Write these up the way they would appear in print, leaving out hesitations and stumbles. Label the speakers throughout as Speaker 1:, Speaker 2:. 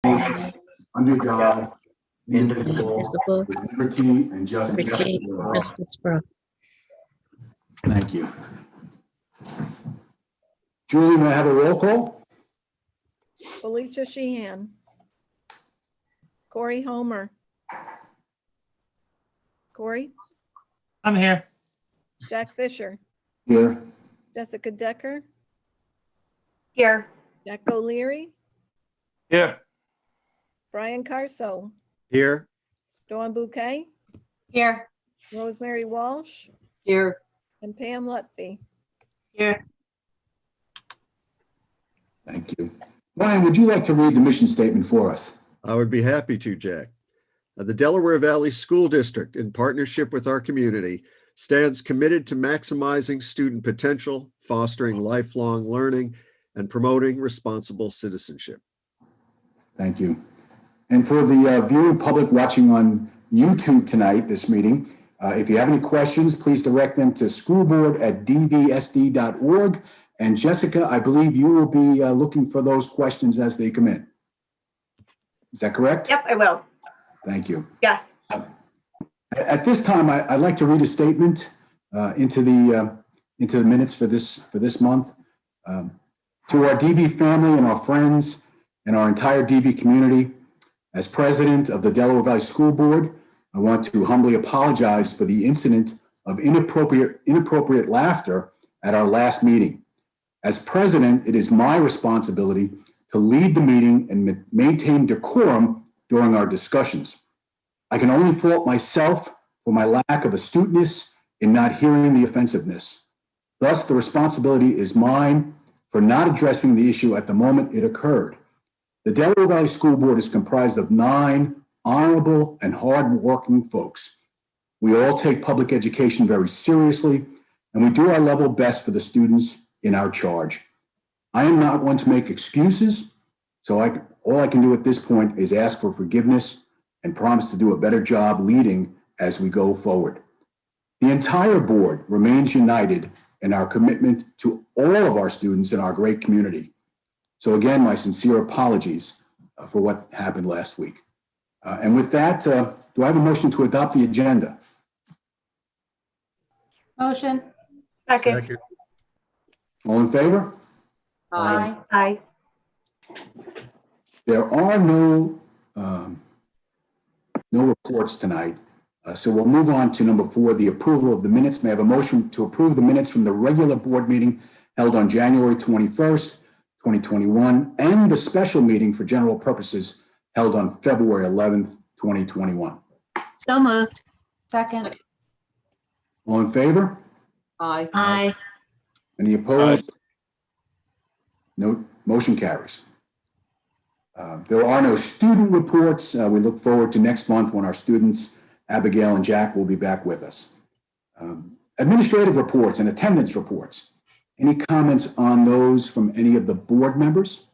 Speaker 1: under God,
Speaker 2: indivisible,
Speaker 1: indivisible, with liberty and justice for all.
Speaker 2: for all.
Speaker 1: Thank you. Julie, may I have a roll call?
Speaker 3: Felicia Sheehan. Corey Homer. Corey.
Speaker 4: I'm here.
Speaker 3: Jack Fisher.
Speaker 1: Here.
Speaker 3: Jessica Decker.
Speaker 5: Here.
Speaker 3: Jack O'Leary.
Speaker 4: Here.
Speaker 3: Brian Carso.
Speaker 6: Here.
Speaker 3: Dawn Bouquet.
Speaker 5: Here.
Speaker 3: Rosemary Walsh.
Speaker 5: Here.
Speaker 3: And Pam Lutfi.
Speaker 5: Here.
Speaker 1: Thank you. Brian, would you like to read the mission statement for us?
Speaker 6: I would be happy to, Jack. The Delaware Valley School District, in partnership with our community, stands committed to maximizing student potential, fostering lifelong learning, and promoting responsible citizenship.
Speaker 1: Thank you. And for the viewing public watching on YouTube tonight, this meeting, if you have any questions, please direct them to schoolboard@dvsd.org. And Jessica, I believe you will be looking for those questions as they come in. Is that correct?
Speaker 5: Yep, I will.
Speaker 1: Thank you.
Speaker 5: Yes.
Speaker 1: At this time, I'd like to read a statement into the minutes for this month. To our DV family and our friends and our entire DV community, as president of the Delaware Valley School Board, I want to humbly apologize for the incident of inappropriate laughter at our last meeting. As president, it is my responsibility to lead the meeting and maintain decorum during our discussions. I can only fault myself for my lack of astuteness in not hearing the offensiveness. Thus, the responsibility is mine for not addressing the issue at the moment it occurred. The Delaware Valley School Board is comprised of 9 honorable and hardworking folks. We all take public education very seriously, and we do our level best for the students in our charge. I am not one to make excuses, so all I can do at this point is ask for forgiveness and promise to do a better job leading as we go forward. The entire board remains united in our commitment to all of our students in our great community. So again, my sincere apologies for what happened last week. And with that, do I have a motion to adopt the agenda?
Speaker 5: Motion. Second.
Speaker 6: Second.
Speaker 1: All in favor?
Speaker 5: Aye. Aye.
Speaker 1: There are no reports tonight. So we'll move on to number 4, the approval of the minutes. May I have a motion to approve the minutes from the regular board meeting held on January 21st, 2021, and the special meeting for general purposes held on February 11th, 2021.
Speaker 5: So moved. Second.
Speaker 1: All in favor?
Speaker 5: Aye. Aye.
Speaker 1: Any opposed? No, motion carries. There are no student reports. We look forward to next month when our students, Abigail and Jack, will be back with us. Administrative reports and attendance reports. Any comments on those from any of the board members?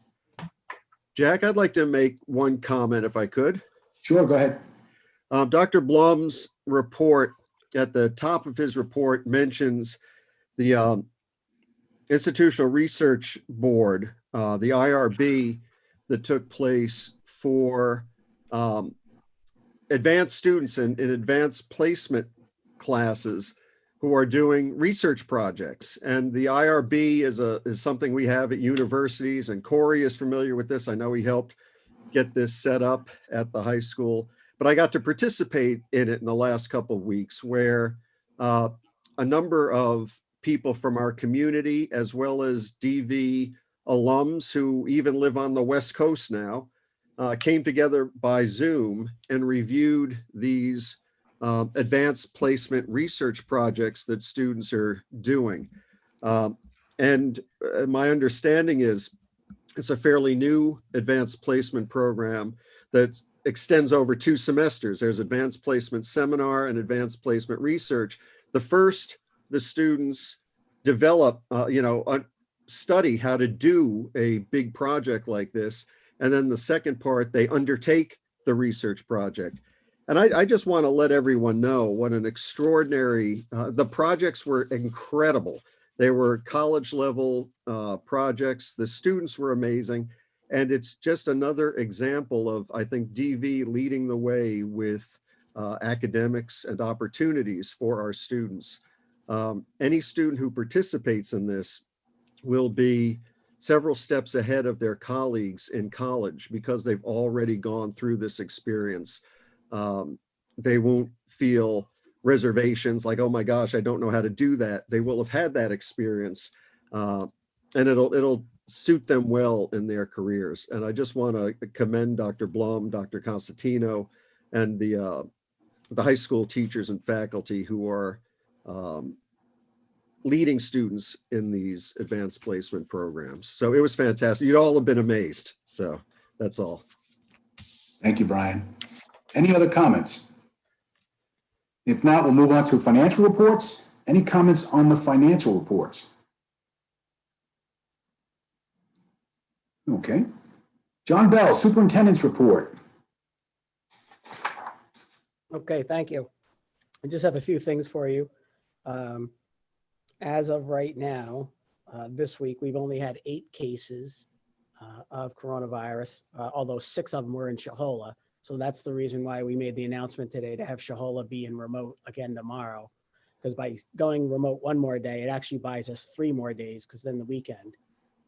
Speaker 6: Jack, I'd like to make one comment if I could.
Speaker 1: Sure, go ahead.
Speaker 6: Dr. Blum's report, at the top of his report, mentions the Institutional Research Board, the IRB, that took place for advanced students in advanced placement classes who are doing research projects. And the IRB is something we have at universities, and Corey is familiar with this. I know he helped get this set up at the high school, but I got to participate in it in the last couple of weeks, where a number of people from our community, as well as DV alums who even live on the West Coast now, came together by Zoom and reviewed these advanced placement research projects that students are doing. And my understanding is it's a fairly new advanced placement program that extends over 2 semesters. There's advanced placement seminar and advanced placement research. The first, the students develop, study how to do a big project like this. And then the second part, they undertake the research project. And I just want to let everyone know what an extraordinary, the projects were incredible. They were college level projects. The students were amazing. And it's just another example of, I think, DV leading the way with academics and opportunities for our students. Any student who participates in this will be several steps ahead of their colleagues in college because they've already gone through this experience. They won't feel reservations like, oh my gosh, I don't know how to do that. They will have had that experience, and it'll suit them well in their careers. And I just want to commend Dr. Blum, Dr. Constantino, and the high school teachers and faculty who are leading students in these advanced placement programs. So it was fantastic. You'd all have been amazed. So that's all.
Speaker 1: Thank you, Brian. Any other comments? If not, we'll move on to financial reports. Any comments on the financial reports? Okay. John Bell, Superintendent's report.
Speaker 2: Okay, thank you. I just have a few things for you. As of right now, this week, we've only had 8 cases of coronavirus, although 6 of them were in Shahola. So that's the reason why we made the announcement today to have Shahola be in remote again tomorrow. Because by going remote one more day, it actually buys us 3 more days because then the weekend.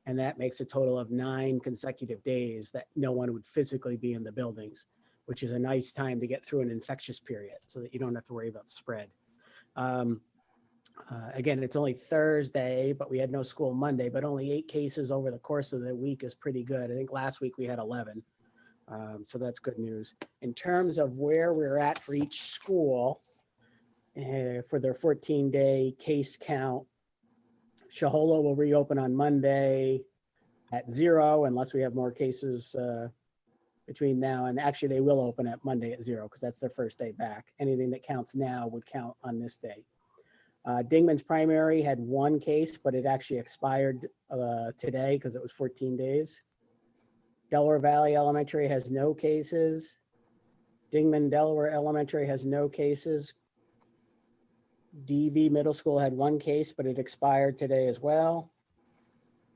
Speaker 2: And that makes a total of 9 consecutive days that no one would physically be in the buildings, which is a nice time to get through an infectious period so that you don't have to worry about spread. Again, it's only Thursday, but we had no school Monday, but only 8 cases over the course of the week is pretty good. I think last week we had 11. So that's good news. In terms of where we're at for each school, for their 14-day case count, Shahola will reopen on Monday at 0 unless we have more cases between now and actually they will open at Monday at 0 because that's their first day back. Anything that counts now would count on this day. Dingman's primary had 1 case, but it actually expired today because it was 14 days. Delaware Valley Elementary has no cases. Dingman Delaware Elementary has no cases. DV Middle School had 1 case, but it expired today as well.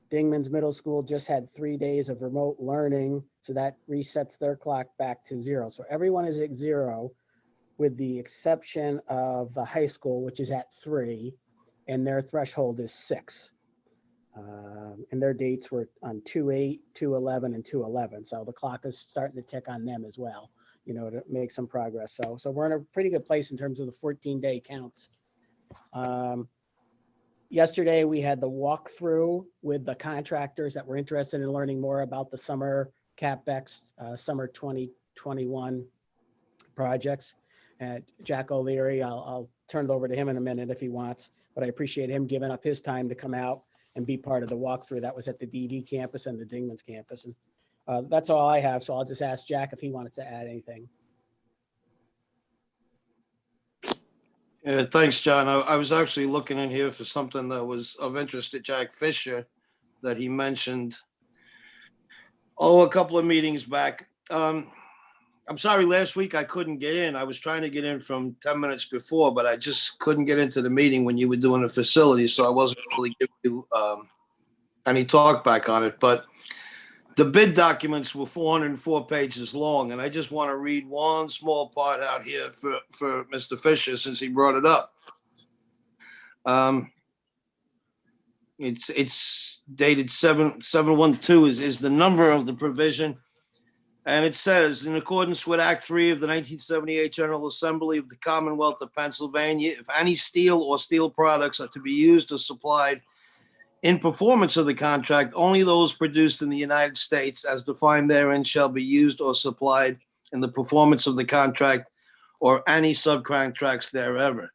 Speaker 2: Dingman's Middle School just had 3 days of remote learning, so that resets their clock back to 0. So everyone is at 0 with the exception of the high school, which is at 3, and their threshold is 6. And their dates were on 2/8, 2/11, and 2/11. So the clock is starting to tick on them as well, you know, to make some progress. So we're in a pretty good place in terms of the 14-day counts. Yesterday, we had the walkthrough with the contractors that were interested in learning more about the summer CapEx, summer 2021 projects. Jack O'Leary, I'll turn it over to him in a minute if he wants, but I appreciate him giving up his time to come out and be part of the walkthrough. That was at the DV campus and the Dingman's campus. And that's all I have. So I'll just ask Jack if he wanted to add anything.
Speaker 4: Yeah, thanks, John. I was actually looking in here for something that was of interest to Jack Fisher that he mentioned, a couple of meetings back. I'm sorry, last week I couldn't get in. I was trying to get in from 10 minutes before, but I just couldn't get into the meeting when you were doing the facility, so I wasn't really giving you any talk back on it. But the bid documents were 404 pages long, and I just want to read one small part out here for Mr. Fisher since he brought it up. It's dated 7/7/12 is the number of the provision. And it says, in accordance with Act 3 of the 1978 General Assembly of the Commonwealth of Pennsylvania, if any steel or steel products are to be used or supplied in performance of the contract, only those produced in the United States as defined therein shall be used or supplied in the performance of the contract or any subcontracts thereof.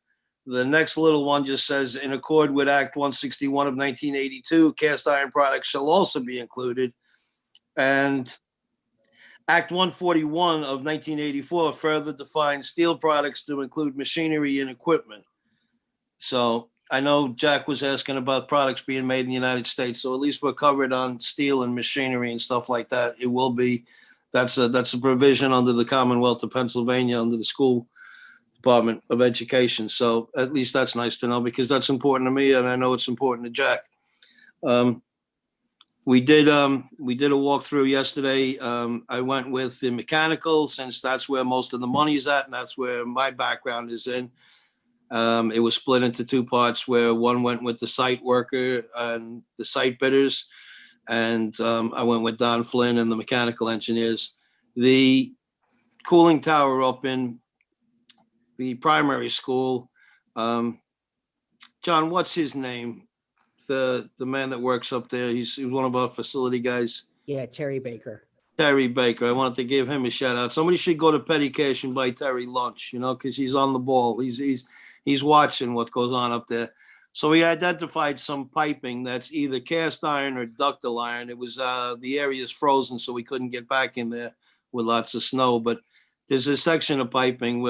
Speaker 4: The next little one just says, in accord with Act 161 of 1982, cast iron products shall also be included. And Act 141 of 1984 further defines steel products to include machinery and equipment. So I know Jack was asking about products being made in the United States. So at least we're covered on steel and machinery and stuff like that. It will be, that's a provision under the Commonwealth of Pennsylvania, under the School Department of Education. So at least that's nice to know because that's important to me and I know it's important to Jack. We did a walkthrough yesterday. I went with the mechanical since that's where most of the money is at and that's where my background is in. It was split into two parts where one went with the site worker and the site bidders. And I went with Don Flynn and the mechanical engineers. The cooling tower up in the primary school, John, what's his name? The man that works up there. He's one of our facility guys.
Speaker 2: Yeah, Terry Baker.
Speaker 4: Terry Baker. I wanted to give him a shout out. Somebody should go to Petty Cash and buy Terry lunch, because he's on the ball. He's watching what goes on up there. So we identified some piping that's either cast iron or ductile iron. It was the area is frozen, so we couldn't get back in there with lots of snow. But there's a section of piping.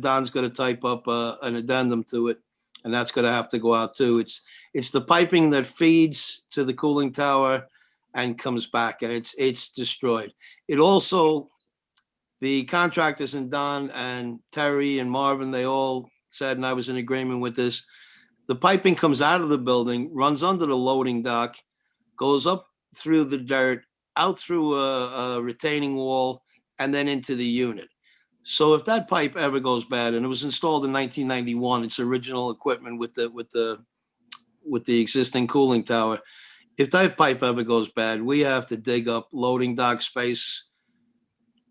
Speaker 4: Don's gonna type up an addendum to it, and that's gonna have to go out too. It's the piping that feeds to the cooling tower and comes back, and it's destroyed. It also, the contractors and Don and Terry and Marvin, they all said, and I was in agreement with this, the piping comes out of the building, runs under the loading dock, goes up through the dirt, out through a retaining wall, and then into the unit. So if that pipe ever goes bad, and it was installed in 1991, it's original equipment with the existing cooling tower. If that pipe ever goes bad, we have to dig up loading dock space,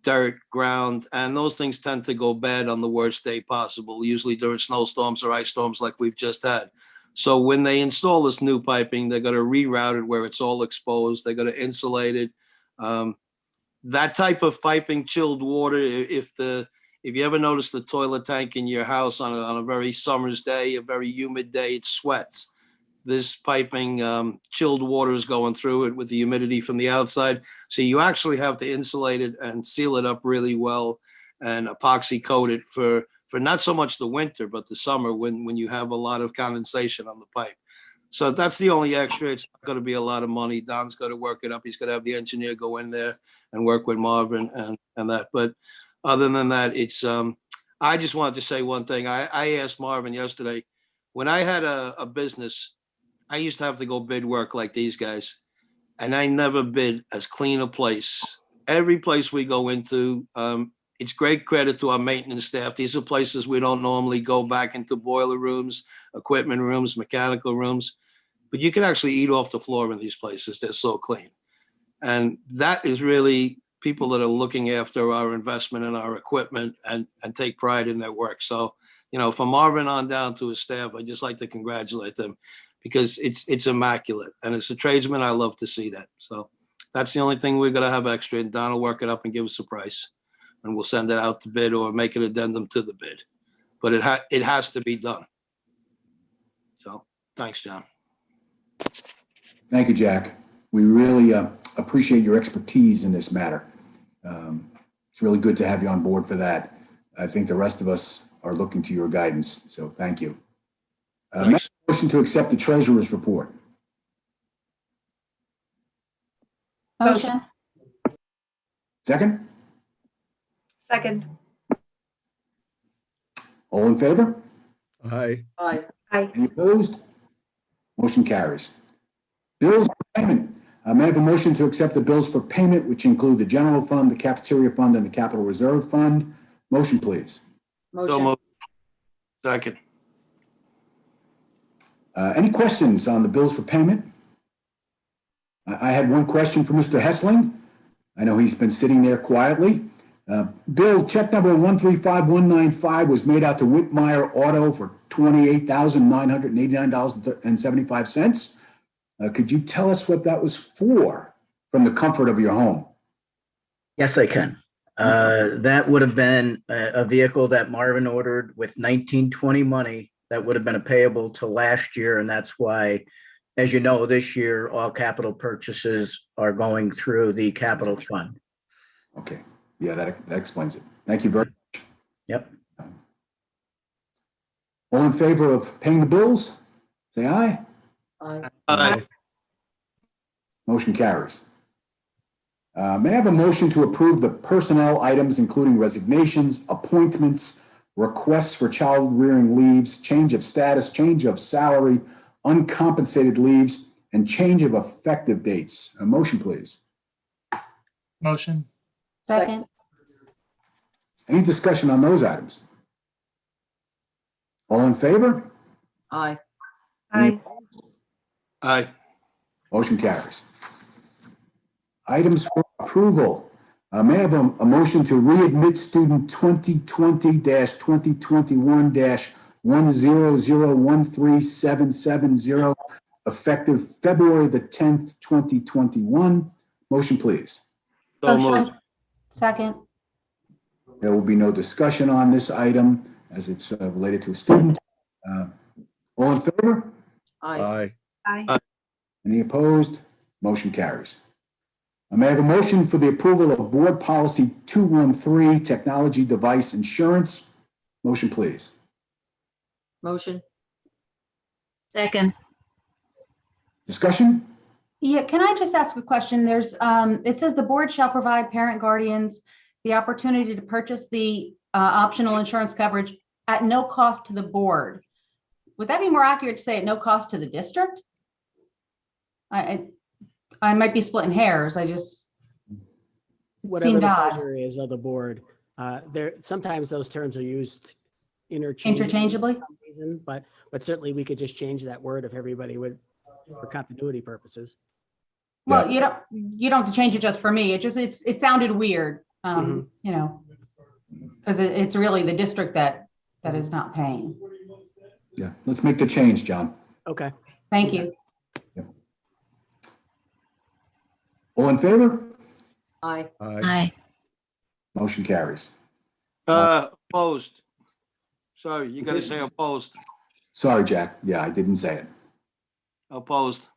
Speaker 4: dirt, ground, and those things tend to go bad on the worst day possible, usually during snowstorms or ice storms like we've just had. So when they install this new piping, they're going to reroute it where it's all exposed. They're going to insulate it. That type of piping, chilled water, if you ever notice the toilet tank in your house on a very summer's day, a very humid day, it sweats. This piping, chilled water is going through it with the humidity from the outside. So you actually have to insulate it and seal it up really well and epoxy coat it for not so much the winter, but the summer when you have a lot of condensation on the pipe. So that's the only extra. It's not going to be a lot of money. Don's going to work it up. He's going to have the engineer go in there and work with Marvin and that. But other than that, it's I just wanted to say one thing. I asked Marvin yesterday, when I had a business, I used to have to go bid work like these guys, and I never bid as clean a place. Every place we go into, it's great credit to our maintenance staff. These are places we don't normally go back into: boiler rooms, equipment rooms, mechanical rooms. But you can actually eat off the floor in these places. They're so clean. And that is really people that are looking after our investment in our equipment and take pride in their work. So, from Marvin on down to his staff, I'd just like to congratulate them, because it's immaculate. And as a tradesman, I love to see that. So that's the only thing we're going to have extra, and Don will work it up and give us a price, and we'll send it out to bid or make an addendum to the bid. But it has to be done. So thanks, John.
Speaker 1: Thank you, Jack. We really appreciate your expertise in this matter. It's really good to have you on board for that. I think the rest of us are looking to your guidance. So thank you. Motion to accept the treasurer's report.
Speaker 5: Motion.
Speaker 1: Second?
Speaker 5: Second.
Speaker 1: All in favor?
Speaker 6: Aye.
Speaker 5: Aye.
Speaker 1: Any opposed? Motion carries. Bills for payment. May I have a motion to accept the bills for payment, which include the general fund, the cafeteria fund, and the capital reserve fund? Motion, please.
Speaker 4: So moved. Second.
Speaker 1: Any questions on the bills for payment? I had one question for Mr. Hessling. I know he's been sitting there quietly. Bill, check number 135195 was made out to Whitmire Auto for $28,989.75. Could you tell us what that was for from the comfort of your home?
Speaker 7: Yes, I can. That would have been a vehicle that Marvin ordered with 1920 money that would have been payable to last year. And that's why, as you know, this year, all capital purchases are going through the capital fund.
Speaker 1: Okay. Yeah, that explains it. Thank you very much.
Speaker 7: Yep.
Speaker 1: All in favor of paying the bills? Say aye.
Speaker 4: Aye.
Speaker 1: Motion carries. May I have a motion to approve the personnel items, including resignations, appointments, requests for child rearing leaves, change of status, change of salary, uncompensated leaves, and change of effective dates. A motion, please.
Speaker 8: Motion.
Speaker 5: Second.
Speaker 1: Any discussion on those items? All in favor?
Speaker 5: Aye.
Speaker 1: Aye.
Speaker 4: Aye.
Speaker 1: Motion carries. Items for approval. May I have a motion to readmit student 2020-2021-100137770 effective February the 10th, 2021. Motion, please.
Speaker 4: So moved.
Speaker 5: Second.
Speaker 1: There will be no discussion on this item as it's related to a student. All in favor?
Speaker 6: Aye.
Speaker 1: Any opposed? Motion carries. May I have a motion for the approval of Board Policy 213, Technology Device Insurance? Motion, please.
Speaker 5: Motion.
Speaker 9: Second.
Speaker 1: Discussion?
Speaker 9: Yeah, can I just ask a question? There's, it says the board shall provide parent guardians the opportunity to purchase the optional insurance coverage at no cost to the board. Would that be more accurate to say at no cost to the district? I might be splitting hairs. I just,
Speaker 2: Whatever
Speaker 9: seemed
Speaker 2: the
Speaker 9: odd.
Speaker 2: pleasure is of the board. Sometimes those terms are used interchangeably.
Speaker 9: Interchangeably?
Speaker 2: For some reason, but certainly we could just change that word if everybody would, for continuity purposes.
Speaker 9: Well, you don't have to change it just for me. It sounded weird, you know, because it's really the district that is not paying.
Speaker 1: Yeah, let's make the change, John.
Speaker 2: Okay.
Speaker 9: Thank you.
Speaker 1: All in favor?
Speaker 5: Aye.
Speaker 9: Aye.
Speaker 1: Motion carries.
Speaker 4: Opposed. Sorry, you gotta say opposed.
Speaker 1: Sorry, Jack. Yeah, I didn't say it.
Speaker 4: Opposed.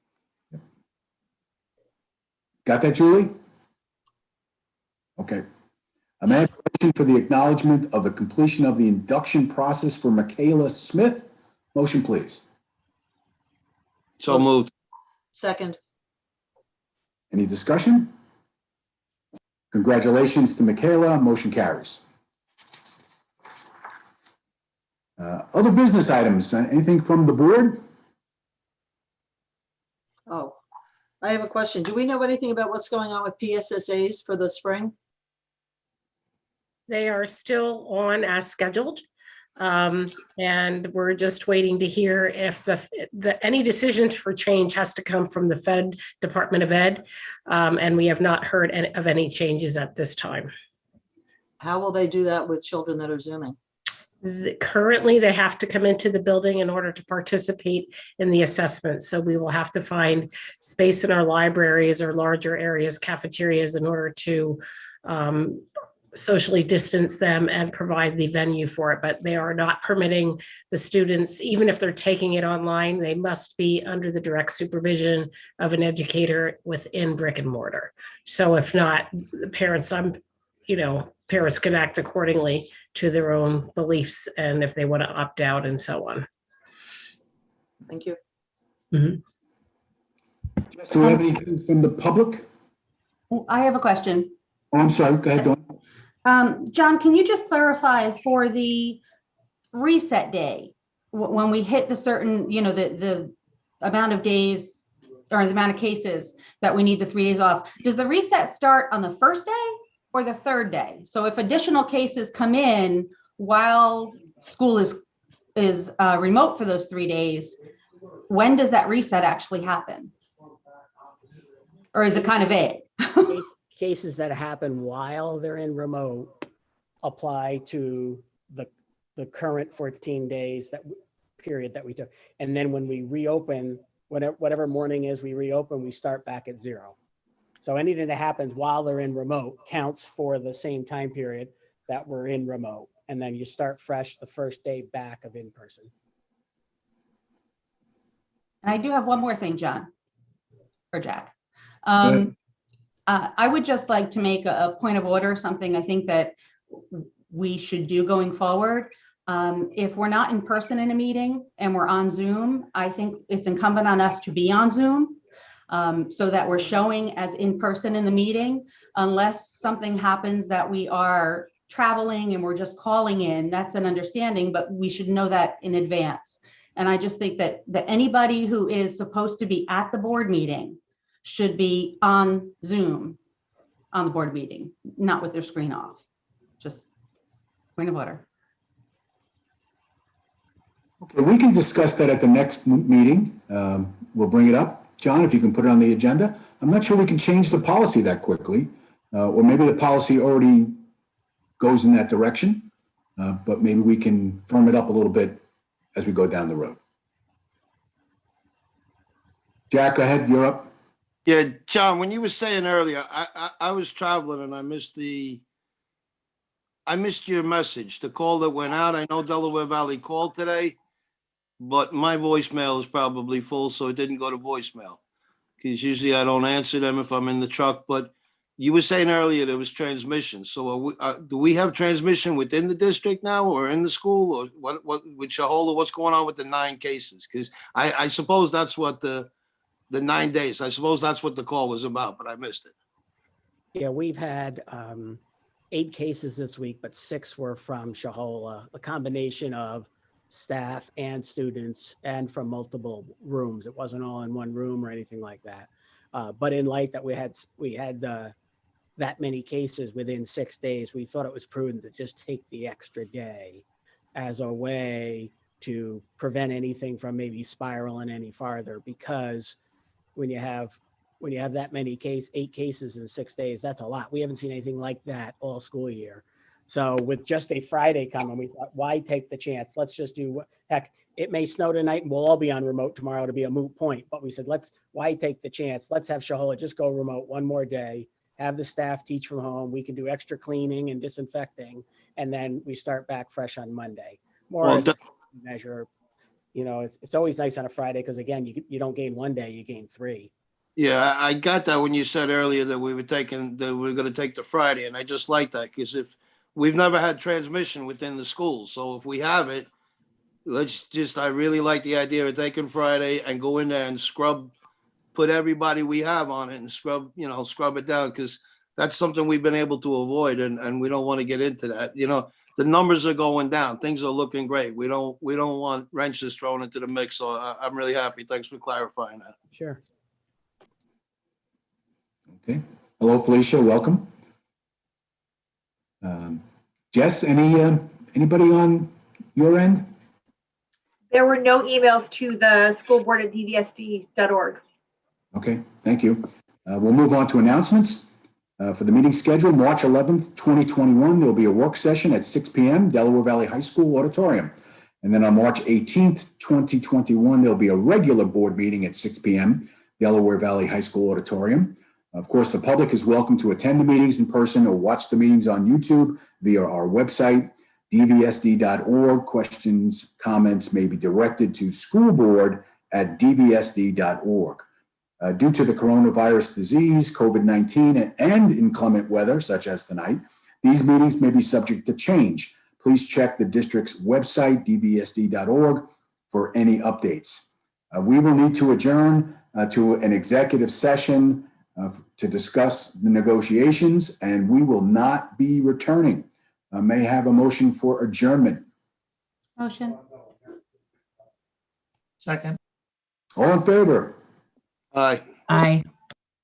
Speaker 1: Got that, Julie? Okay. I'm asking for the acknowledgement of the completion of the induction process for Michaela Smith. Motion, please.
Speaker 4: So moved.
Speaker 5: Second.
Speaker 1: Any discussion? Congratulations to Michaela. Motion carries. Other business items, anything from the board?
Speaker 10: Oh, I have a question. Do we know anything about what's going on with PSSAs for the spring?
Speaker 11: They are still on as scheduled. And we're just waiting to hear if any decision for change has to come from the Fed Department of Ed. And we have not heard of any changes at this time.
Speaker 10: How will they do that with children that are Zooming?
Speaker 11: Currently, they have to come into the building in order to participate in the assessment. So we will have to find space in our libraries or larger areas, cafeterias, in order to socially distance them and provide the venue for it. But they are not permitting the students, even if they're taking it online, they must be under the direct supervision of an educator within brick and mortar. So if not, the parents, parents can act accordingly to their own beliefs and if they want to opt out and so on.
Speaker 10: Thank you.
Speaker 1: Do we have anything from the public?
Speaker 9: I have a question.
Speaker 1: Oh, I'm sorry. Go ahead, Dawn.
Speaker 9: John, can you just clarify for the reset day, when we hit the certain, the amount of days or the amount of cases that we need the 3 days off, does the reset start on the first day or the third day? So if additional cases come in while school is remote for those 3 days, when does that reset actually happen? Or is it kind of vague?
Speaker 2: Cases that happen while they're in remote apply to the current 14 days period that we took. And then when we reopen, whatever morning is we reopen, we start back at 0. So anything that happens while they're in remote counts for the same time period that we're in remote. And then you start fresh the first day back of in-person.
Speaker 9: And I do have one more thing, John, or Jack.
Speaker 1: ahead.
Speaker 9: I would just like to make a point of order, something I think that we should do going forward. If we're not in person in a meeting and we're on Zoom, I think it's incumbent on us to be on Zoom so that we're showing as in person in the meeting, unless something happens that we are traveling and we're just calling in, that's an understanding, but we should know that in advance. And I just think that anybody who is supposed to be at the board meeting should be on Zoom on the board meeting, not with their screen off. Just point of order.
Speaker 1: Okay, we can discuss that at the next meeting. We'll bring it up. John, if you can put it on the agenda. I'm not sure we can change the policy that quickly, or maybe the policy already goes in that direction, but maybe we can firm it up a little bit as we go down the road. Jack, go ahead, you're up.
Speaker 4: Yeah, John, when you were saying earlier, I was traveling and I missed your message, the call that went out. I know Delaware Valley called today, but my voicemail is probably full, so it didn't go to voicemail. Because usually I don't answer them if I'm in the truck, but you were saying earlier there was transmission. So do we have transmission within the district now or in the school, or what with Shahola, what's going on with the 9 cases? Because I suppose that's what the 9 days, I suppose that's what the call was about, but I missed it.
Speaker 2: Yeah, we've had 8 cases this week, but 6 were from Shahola, a combination of staff and students and from multiple rooms. It wasn't all in one room or anything like that. But in light that we had that many cases within 6 days, we thought it was prudent to just take the extra day as a way to prevent anything from maybe spiraling any farther, because when you have that many 8 cases in 6 days, that's a lot. We haven't seen anything like that all school year. So with just a Friday coming, we thought, why take the chance? Let's just do, heck, it may snow tonight and we'll all be on remote tomorrow to be a moot point. But we said, why take the chance? Let's have Shahola just go remote one more day, have the staff teach from home. We can do extra cleaning and disinfecting, and then we start back fresh on Monday. More
Speaker 4: Well,
Speaker 2: as a measure. You know, it's always nice on a Friday because, again, you don't gain 1 day, you gain 3.
Speaker 4: Yeah, I got that when you said earlier that we were going to take the Friday, and I just like that because if we've never had transmission within the schools, so if we have it, I really like the idea of taking Friday and go in there and put everybody we have on it and scrub it down, because that's something we've been able to avoid, and we don't want to get into that. You know, the numbers are going down, things are looking great. We don't want wrenches thrown into the mix, so I'm really happy. Thanks for clarifying that.
Speaker 2: Sure.
Speaker 1: Okay. Hello, Felicia. Welcome. Jess, anybody on your end?
Speaker 12: There were no emails to the school board at dvsd.org.
Speaker 1: Okay, thank you. We'll move on to announcements. For the meeting schedule, March 11th, 2021, there'll be a work session at 6 p.m. Delaware Valley High School Auditorium. And then on March 18th, 2021, there'll be a regular board meeting at 6 p.m. Delaware Valley High School Auditorium. Of course, the public is welcome to attend the meetings in person or watch the meetings on YouTube via our website, dvsd.org. Questions, comments may be directed to schoolboard@dvsd.org. Due to the coronavirus disease, COVID-19, and inclement weather, such as tonight, these meetings may be subject to change. Please check the district's website, dvsd.org, for any updates. We will need to adjourn to an executive session to discuss the negotiations, and we will not be returning. May I have a motion for adjournment?
Speaker 9: Motion.
Speaker 8: Second.
Speaker 1: All in favor?
Speaker 4: Aye.
Speaker 5: Aye.